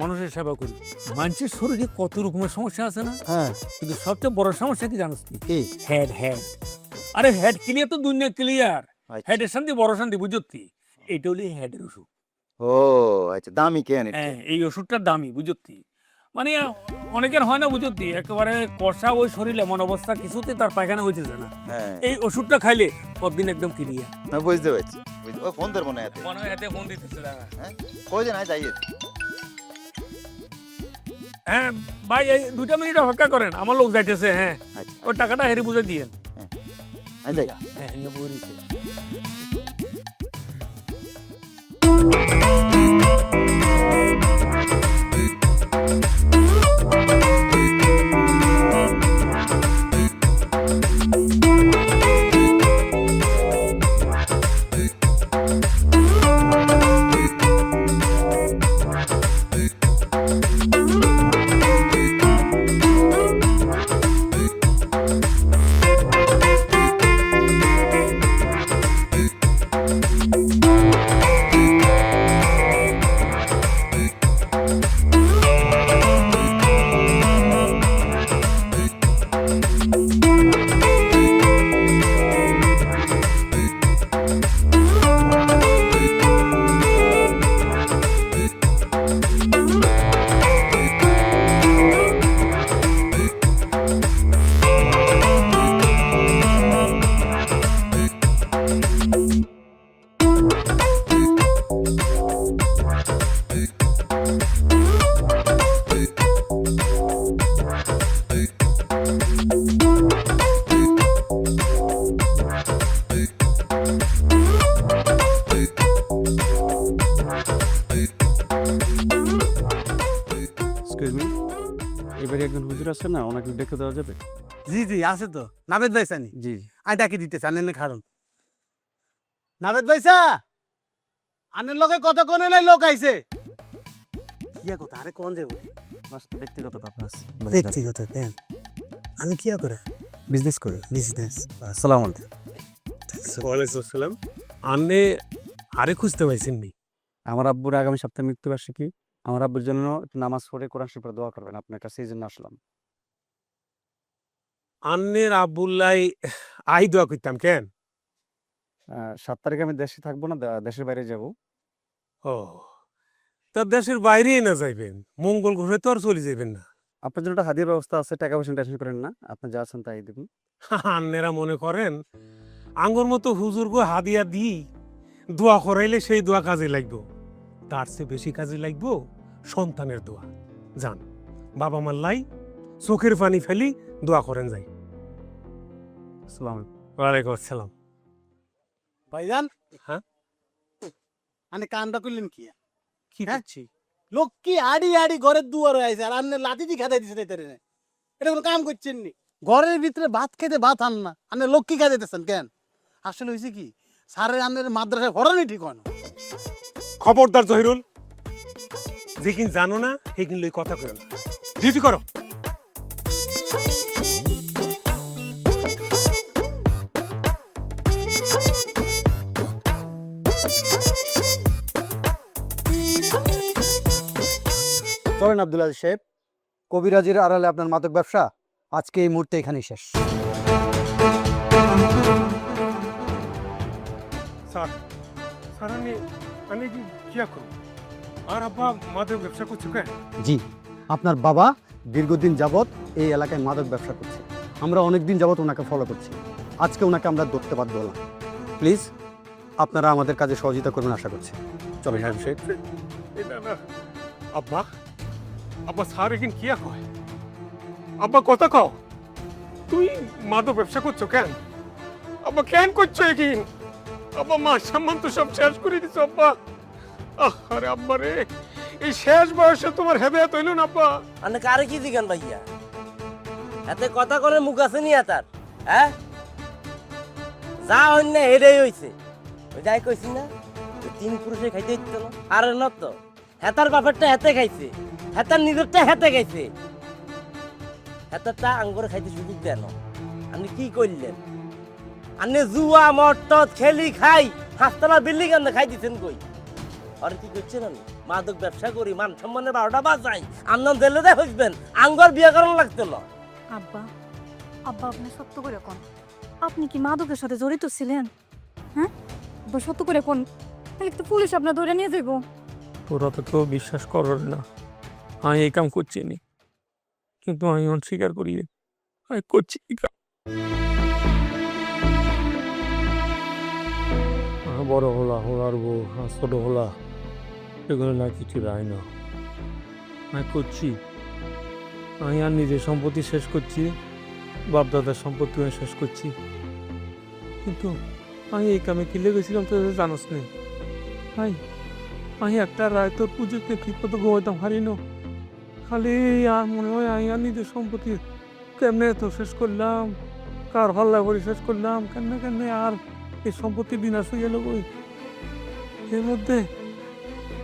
মানুষের সেবা করি মানুষের শরীরে কত রকমের সমস্যা আছে না হ্যাঁ কিন্তু সবচেয়ে বড় সমস্যা কি জানিস তুই কি হেড আরে হেড ক্লিয়ার তো দুনিয়া ক্লিয়ার হেডের শান্তি বড় শান্তি বুঝতি এইটা হলো হেডের ওষুধ ও আচ্ছা দামি কেন হ্যাঁ এই ওষুধটার দামি বুঝতি মানে অনেকের হয় না বুঝতি একেবারে কষা ওই শরীরে এমন অবস্থা কিছুতে তার পায়খানা হইতেছে না হ্যাঁ এই ওষুধটা খাইলে কতদিন একদম ক্লিয়ার না বুঝতে পারছি ও ফোন ধর মনে আছে মনে হয় হাতে ফোন দিতেছে দেখা হ্যাঁ কই দিন আই যাইয়ে হ্যাঁ ভাই এই 2 মিনিট অপেক্ষা করেন আমার লোক যাইতেছে হ্যাঁ আচ্ছা ওই টাকাটা হেরে বুঝে দিয়েন আই যাই হ্যাঁ এনে বলিছে এবারে একজন হুজুর আছে না ওনাকে দেখে দেওয়া যাবে জি জি আছে তো নাবেদ ভাই সানি জি আই ডাকি দিতেছে আনেন কারণ নাবেদ ভাইসা আনের লগে কত কোনে নাই লোক আইছে কিয়া কথা আরে কোন যাবো ব্যক্তিগত ব্যাপার আছে ব্যক্তিগত দেন আমি কিয়া করে বিজনেস করে বিজনেস আসসালামু আলাইকুম ওয়ালাইকুম আসসালাম আন্নে আরে খুঁজতে পাইছেন নি আমার আব্বুর আগামী সপ্তাহে মৃত্যুবার্ষিকী আমার আব্বুর জন্য একটু নামাজ পড়ে কোরআন শরীফ পড়ে দোয়া করবেন আপনার কাছে এই জন্য আসলাম আন্নের আব্বুল্লাই আই দোয়া করতাম কেন 7 তারিখে আমি দেশে থাকবো না দেশের বাইরে যাব ও তা দেশের বাইরেই না যাইবেন মঙ্গল গ্রহে তো আর চলে যাইবেন না আপনার জন্য একটা হাদিয়ার ব্যবস্থা আছে টাকা পয়সা টেনশন করেন না আপনি যা আছেন তাই দেবেন আন্নেরা মনে করেন আঙ্গুর মতো হুজুরগো হাদিয়া দিই দোয়া করাইলে সেই দোয়া কাজে লাগবো তার চেয়ে বেশি কাজে লাগবো সন্তানের দোয়া যান বাবা মাল্লাই চোখের পানি ফেলি দোয়া করেন যাই আসসালামু আলাইকুম ওয়ালাইকুম আসসালাম ভাইজান হ্যাঁ আনে কান্দা করলেন কি কি হ্যাঁ? করছি লোক কি আড়ি আড়ি ঘরের দুয়ারে আইছে আর আন্নে লাঠি দি খাদাই দিছে তাইতারে না এটা কোনো কাম করছেন নি ঘরের ভিতরে ভাত খেতে ভাত আন না আন্নে লোক কি খাদাইতেছেন কেন আসলে হইছে কি স্যারের আন্নের মাদ্রাসায় পড়ানি ঠিক হয় না খবরদার জহিরুল যেকিন জানো না সেকিন লই কথা কইও না ডিউটি করো চলেন আব্দুল আজিজ সাহেব কবিরাজির আড়ালে আপনার মাদক ব্যবসা আজকে এই মুহূর্তে এখানেই শেষ স্যার স্যার আমি কি করব আর আব্বা মাদক ব্যবসা করছো কেন জি আপনার বাবা দীর্ঘদিন যাবৎ এই এলাকায় মাদক ব্যবসা করছে আমরা অনেক দিন যাবৎ ওনাকে ফলো করছি আজকে ওনাকে আমরা ধরতে বাধ্য হলাম প্লিজ আপনারা আমাদের কাজে সহযোগিতা করবেন আশা করছি চলো হ্যাঁ না আব্বা আব্বা স্যার এখানে কি কয় আব্বা কথা কও তুই মাদক ব্যবসা করছো কেন আব্বা কেন করছো এখানে আব্বা মা সম্মান তো সব শেষ করে দিছো আব্বা আরে আব্বা রে এই শেষ বয়সে তোমার হেদায়েত হইল না আব্বা আপনি কারে কি দিগান ভাইয়া এতে কথা করে মুখ আছে নি তার হ্যাঁ যা অন্য এটাই হইছে ওই যাই কইছি না তিন পুরুষে খাইতে ইচ্ছ না আর না তো হেতার বাপেরটা হেতে খাইছে হেতার নিজেরটা হেতে খাইছে হেতারটা আঙ্গুরে খাইতে সুযোগ দেন আপনি কি করলেন আপনি জুয়া মটত খেলি খাই হাসতলা বিল্ডিং আনতে খাই দিচ্ছেন কই আর কি করছেন আমি মাদক ব্যবসা করি মান সম্মানের 12টা বাজাই আপনার দিলে দে হইবেন আঙ্গর বিয়ে করানো লাগতো না আব্বা আব্বা আপনি সত্য করে কোন আপনি কি মাদকের সাথে জড়িত ছিলেন হ্যাঁ আব্বা সত্য করে কোন তাহলে তো পুলিশ আপনার ধরে নিয়ে যাইব তোরা তো কেউ বিশ্বাস করার না আমি এই কাম করছি নি কিন্তু আমি অস্বীকার করি আমি করছি এই কাম বড় হলা হলার বউ ছোট হলা এগুলো না কিছু রায় না আমি করছি আমি আর নিজের সম্পত্তি শেষ করছি বাপদাদার সম্পত্তি আমি শেষ করছি কিন্তু আমি এই কামে কিলে গেছিলাম তো জানোস নেই আমি একটা রায় তোর পুজোতে ঠিক মতো ঘুমাইতাম হারি না খালি আর মনে হয় আমি আর নিজের সম্পত্তি কেমনে তো শেষ করলাম কার হল্লা করে শেষ করলাম কেমনে কেমনে আর এই সম্পত্তি বিনাশ হয়ে গেল বই এর মধ্যে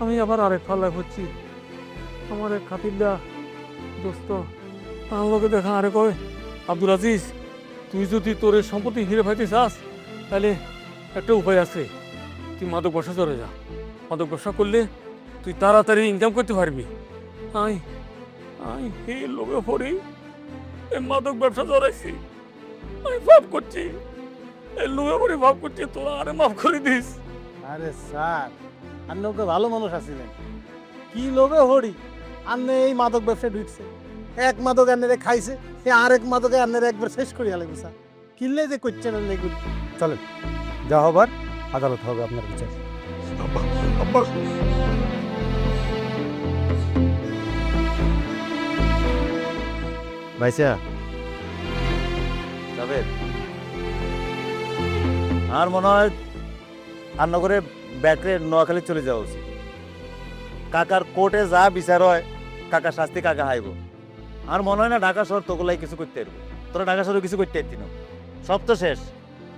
আমি আবার আরেক হল্লা করছি আমার এক খাতিরদা দোস্ত আমার লোকে দেখা আরে কয় আব্দুল আজিজ তুই যদি তোর এই সম্পত্তি হিরে ফাইতে চাস তাহলে একটা উপায় আছে তুই মাদক ব্যবসা চলে যা মাদক ব্যবসা করলে তুই তাড়াতাড়ি ইনকাম করতে পারবি আই হে লোকে পড়ি এই মাদক ব্যবসা চড়াইছি আমি ভাব করছি এই লোকে পড়ি ভাব করছি তোরা আরে মাফ করে দিস আরে স্যার আপনি ওকে ভালো মানুষ আছিলেন কি লোভে হরি আপনি এই মাদক ব্যবসায় ঢুকছে এক মাদক আনেরে খাইছে সে আরেক মাদকে আনেরে একবার শেষ করি আলাইব স্যার কিনলে যে করছেন এগুলো চলেন যা হবার আদালত হবে আপনার বিচার আব্বা আব্বা ভাইসা যাবে আর মনে হয় রান্নাঘরে ব্যাটারি নোয়াখালী চলে যাওয়া উচিত কাকার কোর্টে যা বিচার হয় কাকার শাস্তি কাকা হাইব আর মনে হয় না ঢাকা শহর তোগুলাই কিছু করতে পারবো তোরা ঢাকা শহরে কিছু করতে পারতি না সব তো শেষ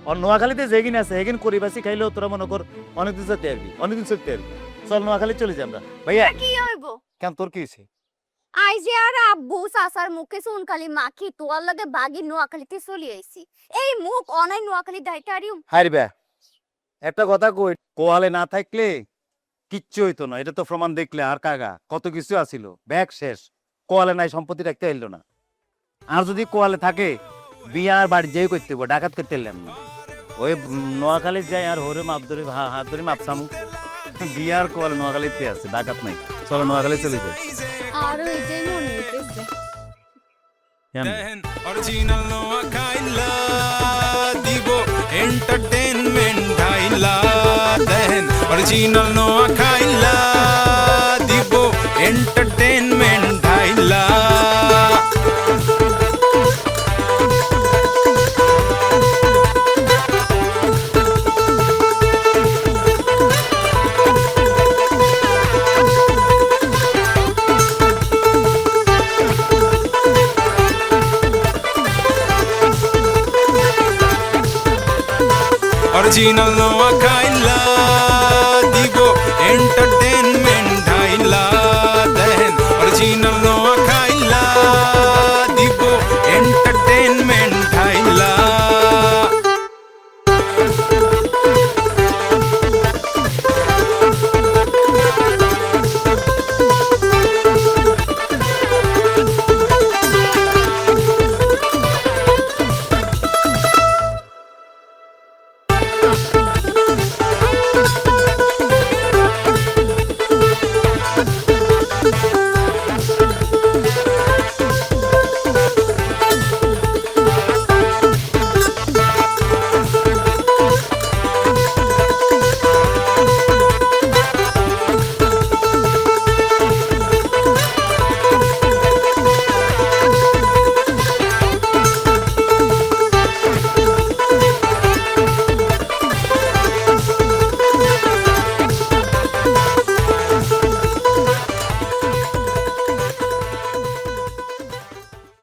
আর নোয়াখালীতে যেগিন আছে এগিন করিবাসি খাইলেও তোরা মনে কর অনেকদিন চলতে পারবি অনেকদিন চলতে পারবি চল নোয়াখালী চলে যাই আমরা ভাইয়া কি হইব কেন তোর কি হয়েছে আই যে আর আব্বু সাসার মুখে সুনকালি মাখি তোয়ার লগে বাগি নোয়াখালীতে চলি আইছি এই মুখ অনাই নোয়াখালী দাইতারিও হারি বে একটা কথা কই কোয়ালে না থাকলে কিচ্ছু হইতো না এটা তো প্রমাণ দেখলে আর কাগা কত কিছু আছিল ব্যাগ শেষ কোয়ালে নাই সম্পত্তি রাখতে এলো না আর যদি কোয়ালে থাকে বিয়ার বাড়ি যেই করতে হইব ডাকাত করতে এলাম না ওই নোয়াখালী যাই আর হরে মাপ ধরে হাত ধরে মাপসামু বিয়ার কোয়ালে নোয়াখালীতে আছে ডাকাত নাই চলো নোয়াখালী চলে যাই আর ওই যে মনে হইতেছে অরিজিনাল নোয়া খাইলা দিব এন্টারটেইনমেন্ট ঢাইলা দেন অরিজিনাল নোয়া খাইলা দিব এন্টারটেইনমেন্ট ঢাইলা Original no